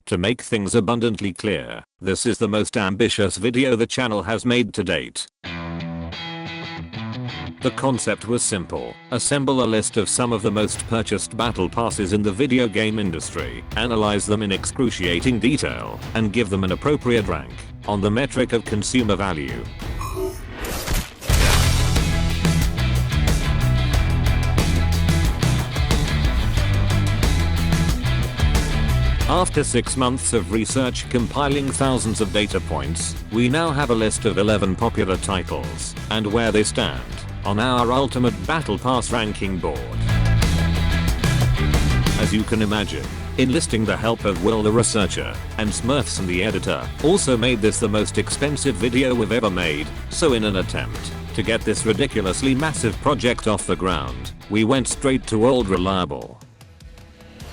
To make things abundantly clear, this is the most ambitious video the channel has made to date. The concept was simple: assemble a list of some of the most purchased battle passes in the video game industry, analyze them in excruciating detail, and give them an appropriate rank on the metric of consumer value. After 6 months of research compiling thousands of data points, we now have a list of 11 popular titles and where they stand on our ultimate battle pass ranking board. As you can imagine, enlisting the help of Will the researcher and Smurfs the editor also made this the most expensive video we've ever made, so in an attempt to get this ridiculously massive project off the ground, we went straight to old reliable.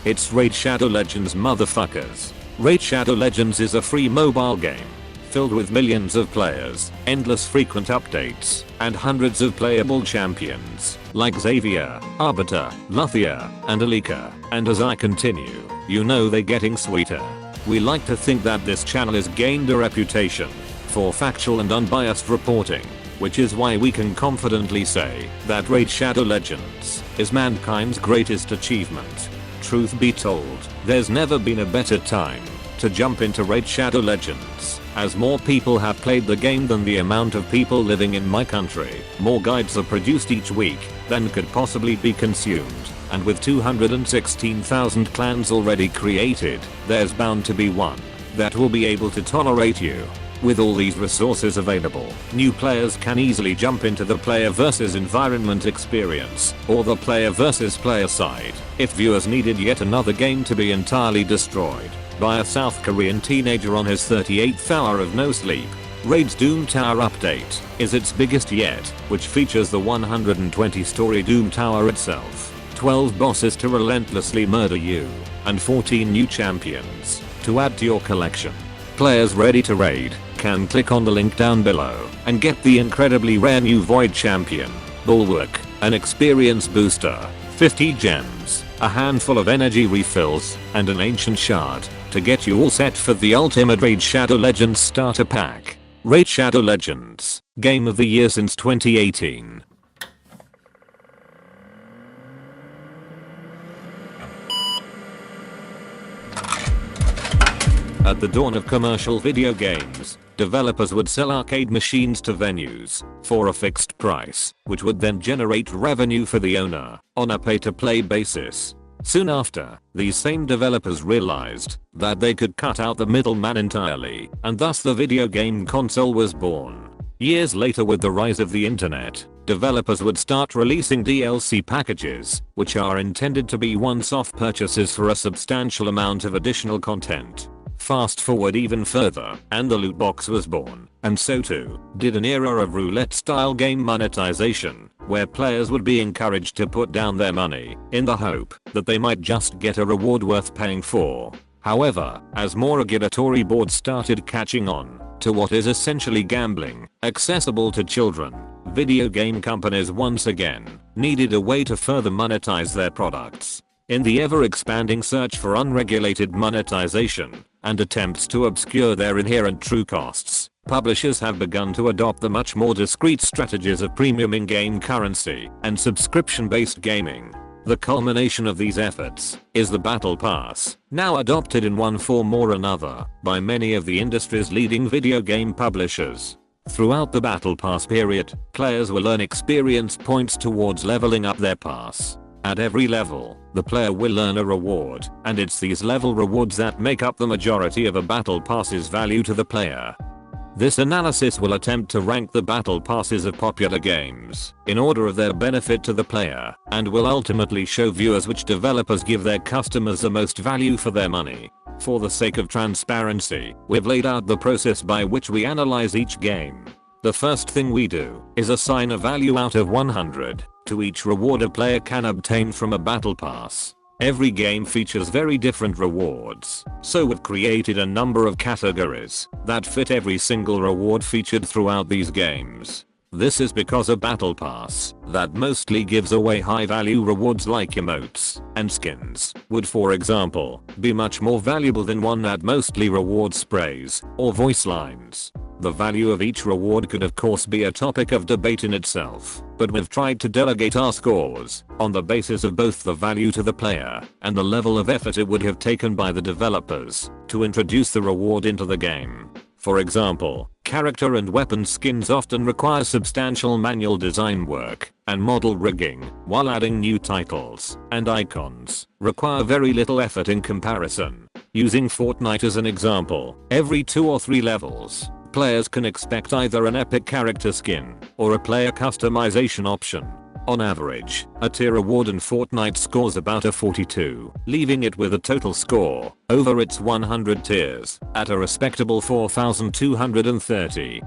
It's Raid Shadow Legends, motherfuckers. Raid Shadow Legends is a free mobile game filled with millions of players, endless frequent updates, and hundreds of playable champions like Xavier, Arbiter, Lufia, and Alika. And as I continue, you know they're getting sweeter. We like to think that this channel has gained a reputation for factual and unbiased reporting, which is why we can confidently say that Raid Shadow Legends is mankind's greatest achievement. Truth be told, there's never been a better time to jump into Raid Shadow Legends, as more people have played the game than the amount of people living in my country. More guides are produced each week than could possibly be consumed, and with 216,000 clans already created, there's bound to be one that will be able to tolerate you. With all these resources available, new players can easily jump into the player versus environment experience, or the player versus player side, if viewers needed yet another game to be entirely destroyed by a South Korean teenager on his 38th hour of no sleep. Raid's Doom Tower update is its biggest yet, which features the 120-story Doom Tower itself, 12 bosses to relentlessly murder you, and 14 new champions to add to your collection. Players ready to raid can click on the link down below and get the incredibly rare new Void Champion, Bulwark, an experience booster, 50 gems, a handful of energy refills, and an ancient shard to get you all set for the ultimate Raid Shadow Legends starter pack. Raid Shadow Legends, Game of the Year since 2018. At the dawn of commercial video games, developers would sell arcade machines to venues for a fixed price, which would then generate revenue for the owner on a pay-to-play basis. Soon after, these same developers realized that they could cut out the middleman entirely, and thus the video game console was born. Years later, with the rise of the internet, developers would start releasing DLC packages, which are intended to be once-off purchases for a substantial amount of additional content. Fast forward even further, and the loot box was born, and so too did an era of roulette-style game monetization, where players would be encouraged to put down their money in the hope that they might just get a reward worth paying for. However, as more regulatory boards started catching on to what is essentially gambling, accessible to children, video game companies once again needed a way to further monetize their products. In the ever-expanding search for unregulated monetization and attempts to obscure their inherent true costs, publishers have begun to adopt the much more discreet strategies of premium in-game currency and subscription-based gaming. The culmination of these efforts is the Battle Pass, now adopted in one form or another by many of the industry's leading video game publishers. Throughout the Battle Pass period, players will earn experience points towards leveling up their pass. At every level, the player will earn a reward, and it's these level rewards that make up the majority of a battle pass's value to the player. This analysis will attempt to rank the battle passes of popular games in order of their benefit to the player, and will ultimately show viewers which developers give their customers the most value for their money. For the sake of transparency, we've laid out the process by which we analyze each game. The first thing we do is assign a value out of 100 to each reward a player can obtain from a battle pass. Every game features very different rewards, so we've created a number of categories that fit every single reward featured throughout these games. This is because a battle pass that mostly gives away high value rewards like emotes and skins would, for example, be much more valuable than one that mostly rewards sprays or voice lines. The value of each reward could of course be a topic of debate in itself, but we've tried to delegate our scores on the basis of both the value to the player and the level of effort it would have taken by the developers to introduce the reward into the game. For example, character and weapon skins often require substantial manual design work and model rigging, while adding new titles and icons require very little effort in comparison. Using Fortnite as an example, every 2 or 3 levels, players can expect either an epic character skin or a player customization option. On average, a tier reward in Fortnite scores about a 42, leaving it with a total score over its 100 tiers at a respectable 4,230.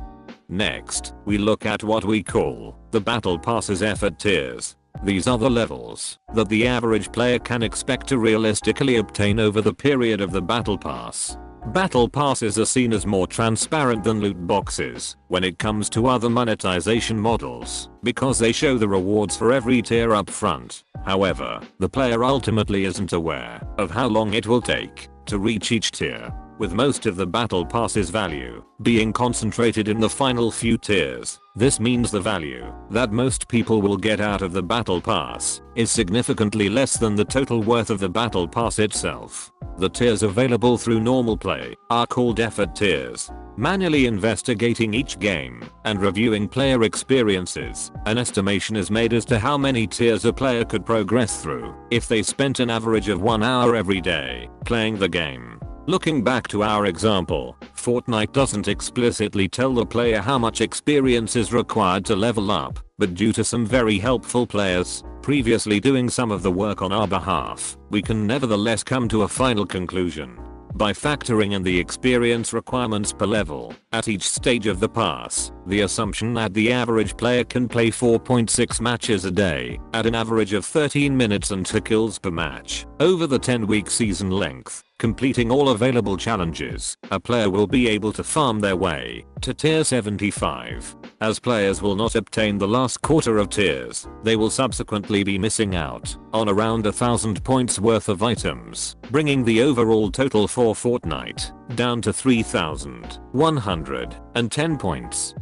Next, we look at what we call the Battle Pass's effort tiers. These are the levels that the average player can expect to realistically obtain over the period of the Battle Pass. Battle passes are seen as more transparent than loot boxes when it comes to other monetization models because they show the rewards for every tier up front. However, the player ultimately isn't aware of how long it will take to reach each tier, with most of the battle pass's value being concentrated in the final few tiers. This means the value that most people will get out of the battle pass is significantly less than the total worth of the battle pass itself. The tiers available through normal play are called effort tiers. Manually investigating each game and reviewing player experiences, an estimation is made as to how many tiers a player could progress through if they spent an average of 1 hour every day playing the game. Looking back to our example, Fortnite doesn't explicitly tell the player how much experience is required to level up, but due to some very helpful players previously doing some of the work on our behalf, we can nevertheless come to a final conclusion. By factoring in the experience requirements per level at each stage of the pass, the assumption that the average player can play 4.6 matches a day at an average of 13 minutes and 2 kills per match over the 10-week season length, completing all available challenges, a player will be able to farm their way to tier 75. As players will not obtain the last quarter of tiers, they will subsequently be missing out on around 1,000 points worth of items, bringing the overall total for Fortnite down to 3,110 points.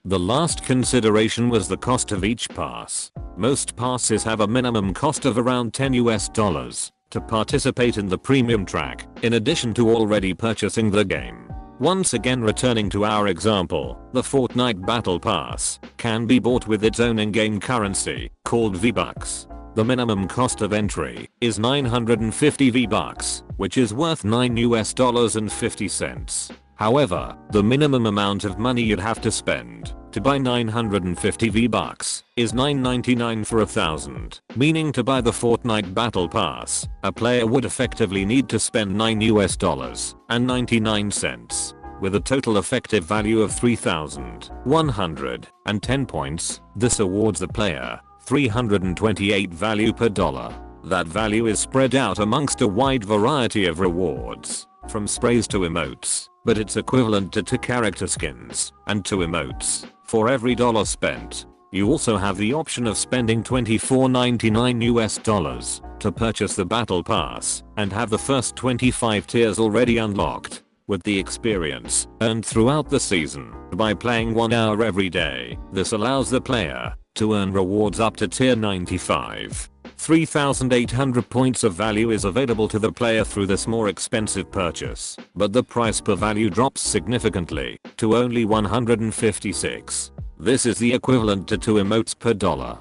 The last consideration was the cost of each pass. Most passes have a minimum cost of around $10 to participate in the premium track, in addition to already purchasing the game. Once again, returning to our example, the Fortnite Battle Pass can be bought with its own in-game currency, called V-Bucks. The minimum cost of entry is 950 V-Bucks, which is worth $9.50. However, the minimum amount of money you'd have to spend to buy 950 V-Bucks is $9.99 for 1,000, meaning to buy the Fortnite Battle Pass, a player would effectively need to spend $9.99, with a total effective value of 3,110 points. This awards the player 328 value per dollar. That value is spread out amongst a wide variety of rewards, from sprays to emotes, but it's equivalent to 2 character skins and 2 emotes for every dollar spent. You also have the option of spending $24.99 to purchase the Battle Pass and have the first 25 tiers already unlocked, with the experience earned throughout the season by playing 1 hour every day. This allows the player to earn rewards up to tier 95. 3,800 points of value is available to the player through this more expensive purchase, but the price per value drops significantly to only 156. This is the equivalent to 2 emotes per dollar.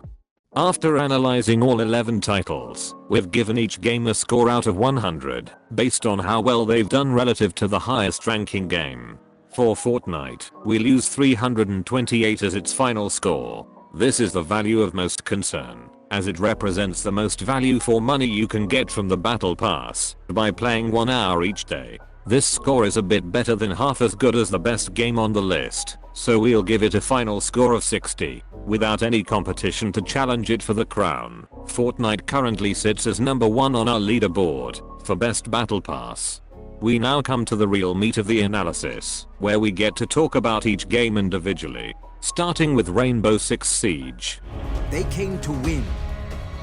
After analyzing all 11 titles, we've given each game a score out of 100 based on how well they've done relative to the highest ranking game. For Fortnite, we'll use 328 as its final score. This is the value of most concern, as it represents the most value for money you can get from the Battle Pass by playing 1 hour each day. This score is a bit better than half as good as the best game on the list, so we'll give it a final score of 60, without any competition to challenge it for the crown. Fortnite currently sits as number 1 on our leaderboard for best Battle Pass. We now come to the real meat of the analysis, where we get to talk about each game individually. starting with Rainbow Six Siege. They came to win,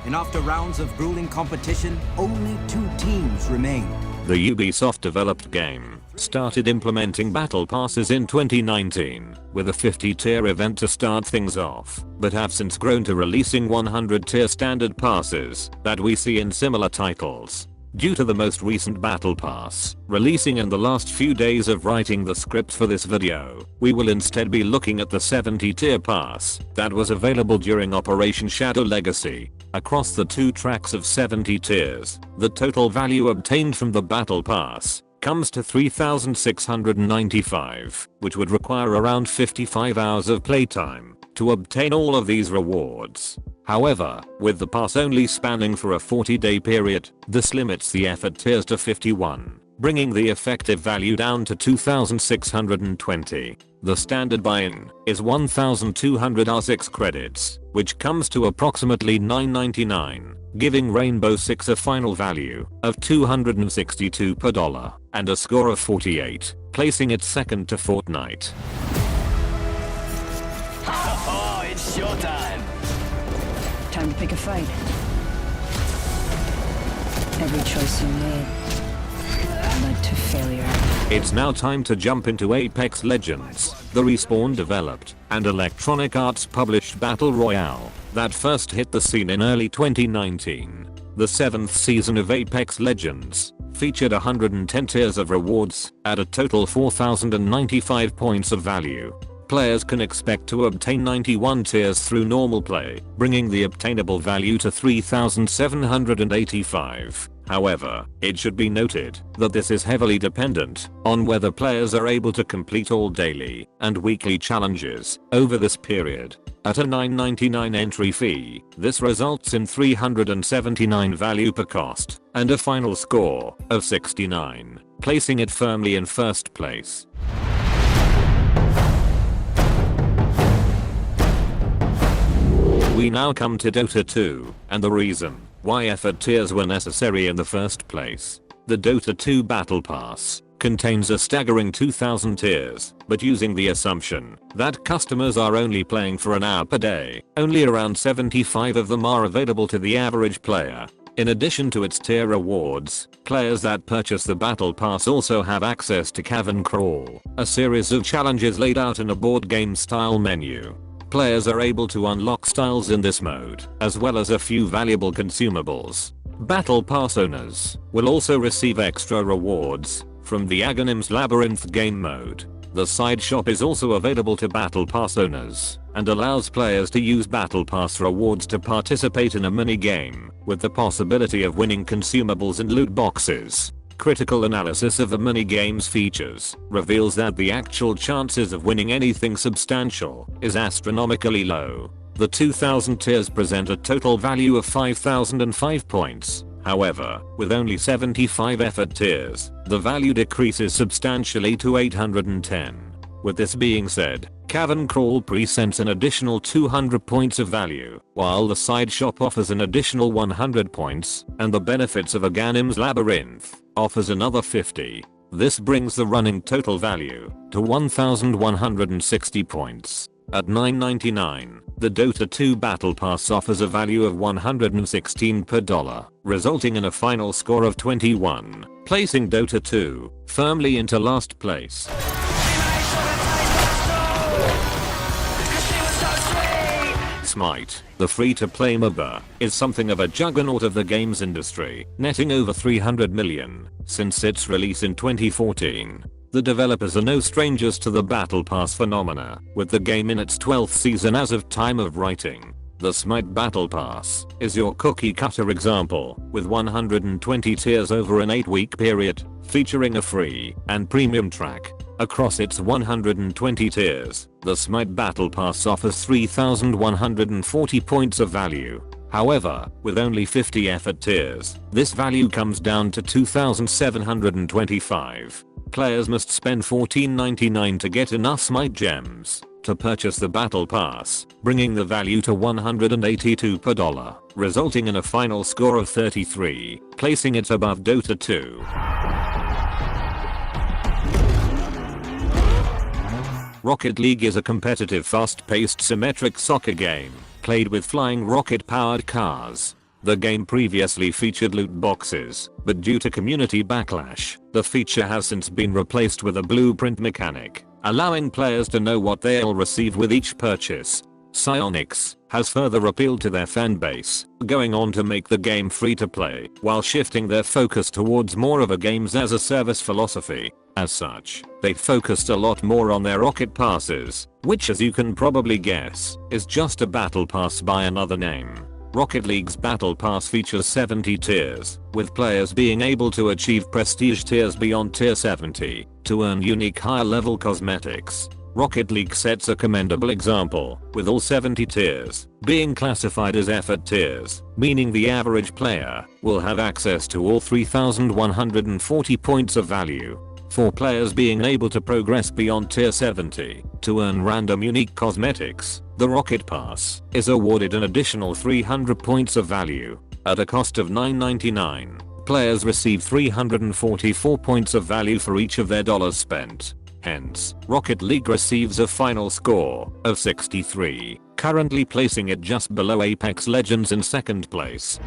and after rounds of grueling competition, only 2 teams remained. The Ubisoft-developed game started implementing battle passes in 2019 with a 50-tier event to start things off, but have since grown to releasing 100-tier standard passes that we see in similar titles. Due to the most recent battle pass releasing in the last few days of writing the script for this video, we will instead be looking at the 70-tier pass that was available during Operation Shadow Legacy. Across the 2 tracks of 70 tiers, the total value obtained from the battle pass comes to 3,695, which would require around 55 hours of playtime to obtain all of these rewards. However, with the pass only spanning for a 40-day period, this limits the effort tiers to 51, bringing the effective value down to 2,620. The standard buy-in is 1,200 R6 credits, which comes to approximately $9.99, giving Rainbow Six a final value of $262 per dollar and a score of 48, placing it second to Fortnite. Oh, it's showtime! Time to pick a fight. Every choice you made led to failure. It's now time to jump into Apex Legends, the Respawn-developed and Electronic Arts published Battle Royale that first hit the scene in early 2019. The 7th season of Apex Legends featured 110 tiers of rewards at a total 4,095 points of value. Players can expect to obtain 91 tiers through normal play, bringing the obtainable value to 3,785. However, it should be noted that this is heavily dependent on whether players are able to complete all daily and weekly challenges over this period. At a $9.99 entry fee, this results in 379 value per cost and a final score of 69, placing it firmly in first place. We now come to Dota 2 and the reason why effort tiers were necessary in the first place. The Dota 2 Battle Pass contains a staggering 2,000 tiers, but using the assumption that customers are only playing for an hour per day, only around 75 of them are available to the average player. In addition to its tier rewards, players that purchase the Battle Pass also have access to Cavern Crawl, a series of challenges laid out in a board game style menu. Players are able to unlock styles in this mode, as well as a few valuable consumables. Battle Pass owners will also receive extra rewards from the Aghanim's Labyrinth game mode. The side shop is also available to Battle Pass owners and allows players to use Battle Pass rewards to participate in a mini-game with the possibility of winning consumables and loot boxes. Critical analysis of the mini-game's features reveals that the actual chances of winning anything substantial is astronomically low. The 2,000 tiers present a total value of 5,005 points. However, with only 75 effort tiers, the value decreases substantially to 810. With this being said, Cavern Crawl presents an additional 200 points of value, while the side shop offers an additional 100 points, and the benefits of Aghanim's Labyrinth offers another 50. This brings the running total value to 1,160 points. At $9.99, the Dota 2 Battle Pass offers a value of 116 per dollar, resulting in a final score of 21, placing Dota 2 firmly into last place. Smite, the free-to-play MOBA, is something of a juggernaut of the games industry, netting over $300 million since its release in 2014. The developers are no strangers to the Battle Pass phenomena, with the game in its 12th season as of time of writing. The Smite Battle Pass is your cookie-cutter example, with 120 tiers over an 8-week period, featuring a free and premium track. Across its 120 tiers, the Smite Battle Pass offers 3,140 points of value. However, with only 50 effort tiers, this value comes down to 2,725. Players must spend $14.99 to get enough Smite gems to purchase the Battle Pass, bringing the value to $182 per dollar, resulting in a final score of 33, placing it above Dota 2. Rocket League is a competitive fast-paced symmetric soccer game, played with flying rocket-powered cars. The game previously featured loot boxes, but due to community backlash, the feature has since been replaced with a blueprint mechanic, allowing players to know what they'll receive with each purchase. Psyonix has further appealed to their fanbase, going on to make the game free to play, while shifting their focus towards more of a games as a service philosophy. As such, they focused a lot more on their rocket passes, which, as you can probably guess, is just a battle pass by another name. Rocket League's Battle Pass features 70 tiers, with players being able to achieve prestige tiers beyond tier 70 to earn unique higher level cosmetics. Rocket League sets a commendable example, with all 70 tiers being classified as effort tiers, meaning the average player will have access to all 3,140 points of value. For players being able to progress beyond tier 70 to earn random unique cosmetics, the Rocket Pass is awarded an additional 300 points of value. At a cost of $9.99, players receive 344 points of value for each of their dollars spent. Hence, Rocket League receives a final score of 63, currently placing it just below Apex Legends in second place.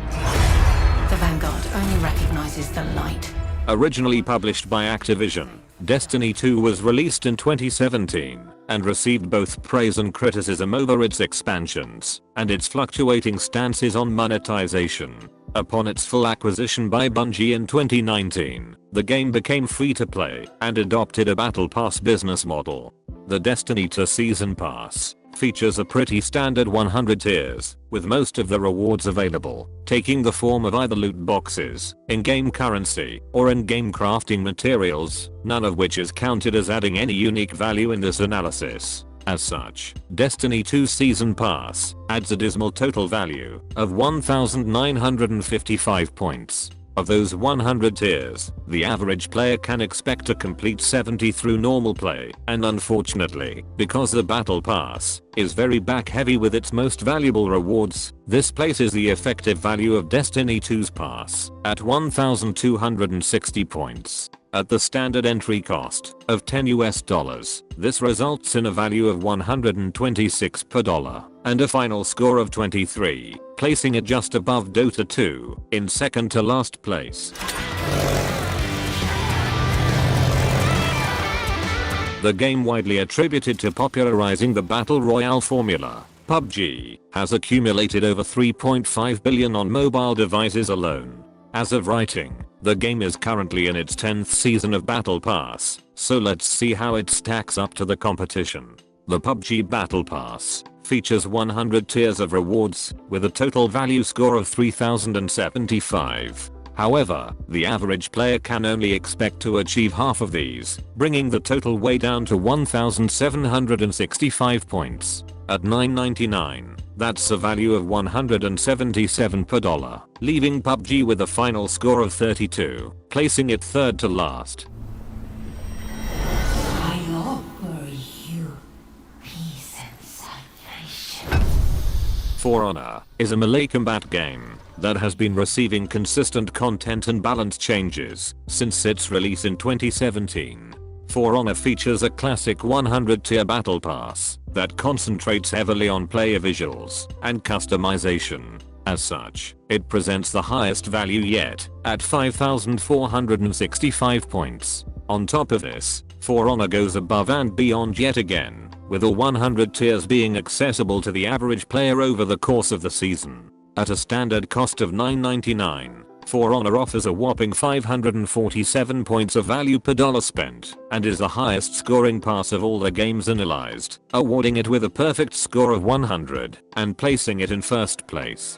The Vanguard only recognizes the light. Originally published by Activision, Destiny 2 was released in 2017 and received both praise and criticism over its expansions and its fluctuating stances on monetization. Upon its full acquisition by Bungie in 2019, the game became free to play and adopted a Battle Pass business model. The Destiny 2 Season Pass features a pretty standard 100 tiers, with most of the rewards available taking the form of either loot boxes, in-game currency, or in-game crafting materials, none of which is counted as adding any unique value in this analysis. As such, Destiny 2 Season Pass adds a dismal total value of 1,955 points. Of those 100 tiers, the average player can expect to complete 70 through normal play, and unfortunately, because the Battle Pass is very back heavy with its most valuable rewards, this places the effective value of Destiny 2's pass at 1,260 points. At the standard entry cost of $10, this results in a value of 126 per dollar and a final score of 23, placing it just above Dota 2 in second to last place. The game, widely attributed to popularizing the Battle Royale formula, PUBG, has accumulated over 3.5 billion on mobile devices alone. As of writing, the game is currently in its 10th season of Battle Pass, so let's see how it stacks up to the competition. The PUBG Battle Pass features 100 tiers of rewards, with a total value score of 3,075. However, the average player can only expect to achieve half of these, bringing the total way down to 1,765 points. At $9.99, that's a value of 177 per dollar, leaving PUBG with a final score of 32, placing it third to last. I offer you peace and salvation. For Honor is a melee combat game that has been receiving consistent content and balance changes since its release in 2017. For Honor features a classic 100 tier battle pass that concentrates heavily on player visuals and customization. As such, it presents the highest value yet, at 5,465 points. On top of this, For Honor goes above and beyond yet again, with all 100 tiers being accessible to the average player over the course of the season. At a standard cost of $9.99, For Honor offers a whopping 547 points of value per dollar spent, and is the highest scoring pass of all the games analyzed, awarding it with a perfect score of 100, and placing it in first place.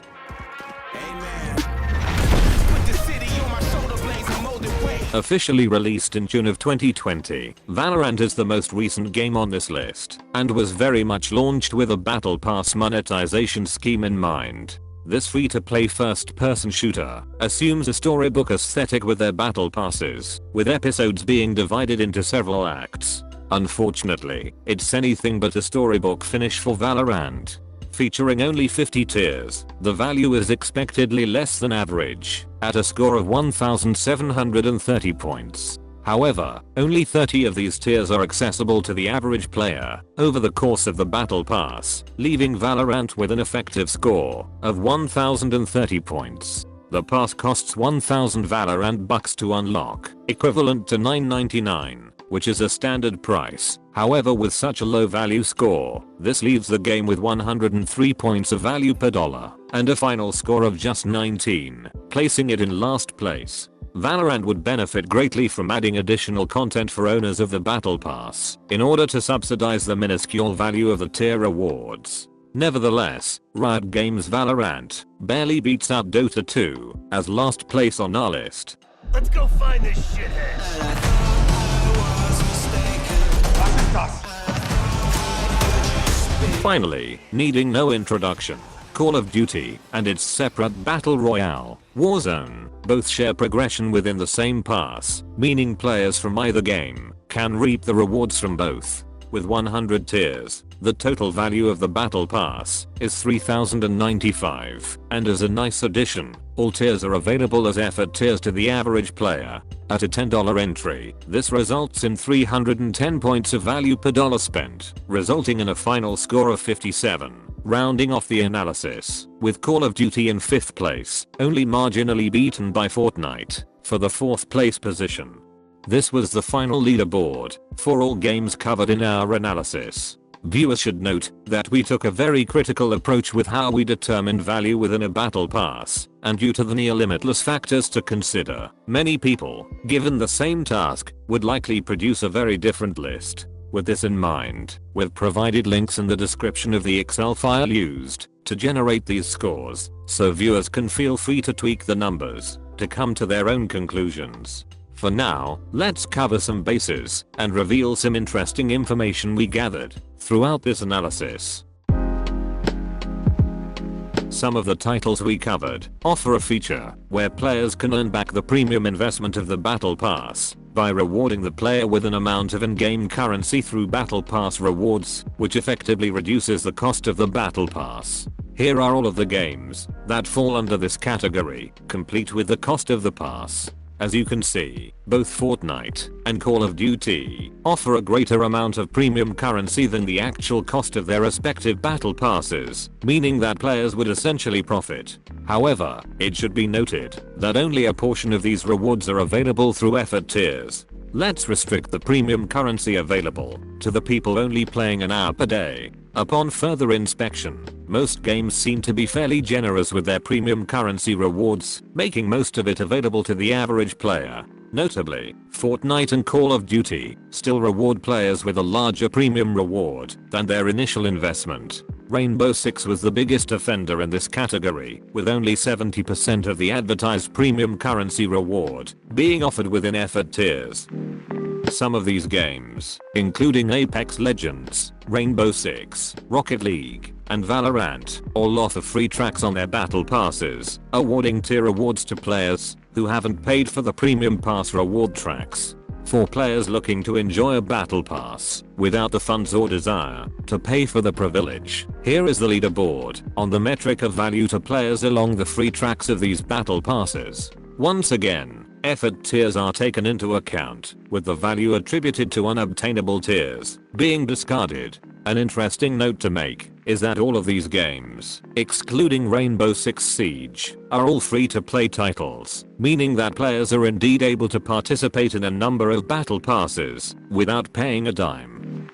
Officially released in June of 2020, Valorant is the most recent game on this list, and was very much launched with a Battle Pass monetization scheme in mind. This free-to-play first-person shooter assumes a storybook aesthetic with their battle passes, with episodes being divided into several acts. Unfortunately, it's anything but a storybook finish for Valorant. Featuring only 50 tiers, the value is expectedly less than average, at a score of 1,730 points. However, only 30 of these tiers are accessible to the average player over the course of the Battle Pass, leaving Valorant with an effective score of 1030 points. The pass costs 1000 Valorant bucks to unlock, equivalent to $9.99, which is a standard price. However, with such a low value score, this leaves the game with 103 points of value per dollar and a final score of just 19, placing it in last place. Valorant would benefit greatly from adding additional content for owners of the Battle Pass in order to subsidize the minuscule value of the tier rewards. Nevertheless, Riot Games' Valorant barely beats out Dota 2 as last place on our list. Let's go find this shithead. Finally, needing no introduction, Call of Duty and its separate Battle Royale, Warzone, both share progression within the same pass, meaning players from either game can reap the rewards from both. With 100 tiers, the total value of the Battle Pass is $3,095, and as a nice addition, all tiers are available as effort tiers to the average player. At a $10 entry, this results in 310 points of value per dollar spent, resulting in a final score of 57. Rounding off the analysis, with Call of Duty in 5th place, only marginally beaten by Fortnite for the 4th place position. This was the final leaderboard for all games covered in our analysis. Viewers should note that we took a very critical approach with how we determined value within a Battle Pass, and due to the near limitless factors to consider, many people, given the same task, would likely produce a very different list. With this in mind, we've provided links in the description of the Excel file used to generate these scores, so viewers can feel free to tweak the numbers to come to their own conclusions. For now, let's cover some bases and reveal some interesting information we gathered throughout this analysis. Some of the titles we covered offer a feature where players can earn back the premium investment of the Battle Pass by rewarding the player with an amount of in-game currency through Battle Pass rewards, which effectively reduces the cost of the Battle Pass. Here are all of the games that fall under this category, complete with the cost of the pass. As you can see, both Fortnite and Call of Duty offer a greater amount of premium currency than the actual cost of their respective battle passes, meaning that players would essentially profit. However, it should be noted that only a portion of these rewards are available through effort tiers. Let's restrict the premium currency available to the people only playing an hour per day. Upon further inspection, most games seem to be fairly generous with their premium currency rewards, making most of it available to the average player. Notably, Fortnite and Call of Duty still reward players with a larger premium reward than their initial investment. Rainbow Six was the biggest offender in this category, with only 70% of the advertised premium currency reward being offered within effort tiers. Some of these games, including Apex Legends, Rainbow Six, Rocket League, and Valorant, all offer free tracks on their battle passes, awarding tier rewards to players who haven't paid for the premium pass reward tracks. For players looking to enjoy a battle pass without the funds or desire to pay for the privilege, here is the leaderboard on the metric of value to players along the free tracks of these battle passes. Once again, effort tiers are taken into account, with the value attributed to unobtainable tiers being discarded. An interesting note to make is that all of these games, excluding Rainbow Six Siege, are all free-to-play titles, meaning that players are indeed able to participate in a number of battle passes without paying a dime.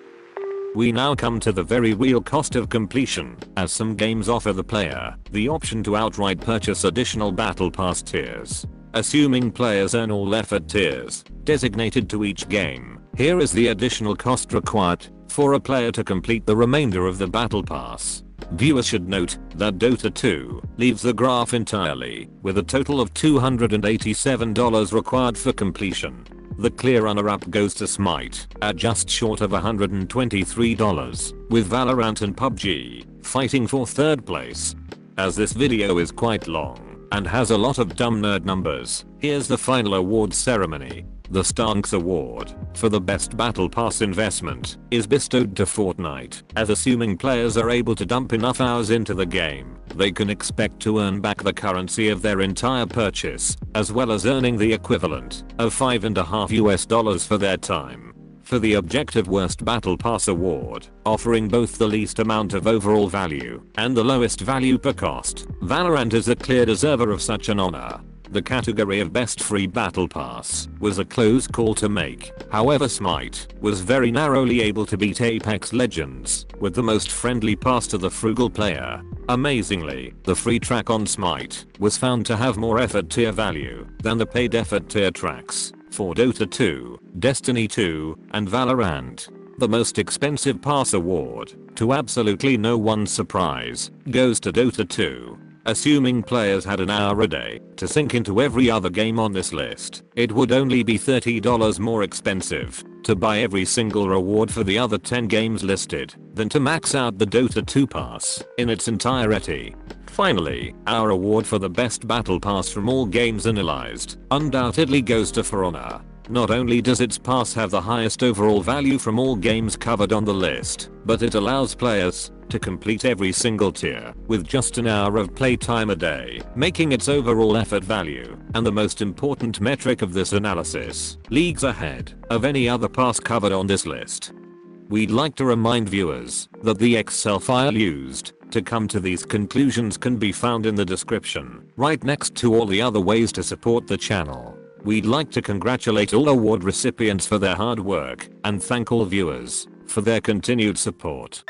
We now come to the very real cost of completion, as some games offer the player the option to outright purchase additional battle pass tiers. Assuming players earn all effort tiers designated to each game, here is the additional cost required for a player to complete the remainder of the battle pass. Viewers should note that Dota 2 leaves the graph entirely, with a total of $287 required for completion. The clear runner-up goes to Smite at just short of $123, with Valorant and PUBG fighting for third place. As this video is quite long and has a lot of dumb nerd numbers, here's the final awards ceremony. The Stonks Award for the best Battle Pass investment is bestowed to Fortnite, as assuming players are able to dump enough hours into the game, they can expect to earn back the currency of their entire purchase, as well as earning the equivalent of $5.50 for their time. For the objective Worst Battle Pass Award, offering both the least amount of overall value and the lowest value per cost, Valorant is a clear deserver of such an honor. The category of Best Free Battle Pass was a close call to make, however Smite was very narrowly able to beat Apex Legends with the most friendly pass to the frugal player. Amazingly, the free track on Smite was found to have more effort tier value than the paid effort tier tracks for Dota 2, Destiny 2, and Valorant. The most expensive pass award, to absolutely no one's surprise, goes to Dota 2. Assuming players had an hour a day to sink into every other game on this list, it would only be $30 more expensive to buy every single reward for the other 10 games listed than to max out the Dota 2 pass in its entirety. Finally, our award for the best battle pass from all games analyzed undoubtedly goes to For Honor. Not only does its pass have the highest overall value from all games covered on the list, but it allows players to complete every single tier with just an hour of playtime a day, making its overall effort value, and the most important metric of this analysis, leagues ahead of any other pass covered on this list. We'd like to remind viewers that the Excel file used to come to these conclusions can be found in the description, right next to all the other ways to support the channel. We'd like to congratulate all award recipients for their hard work and thank all viewers for their continued support.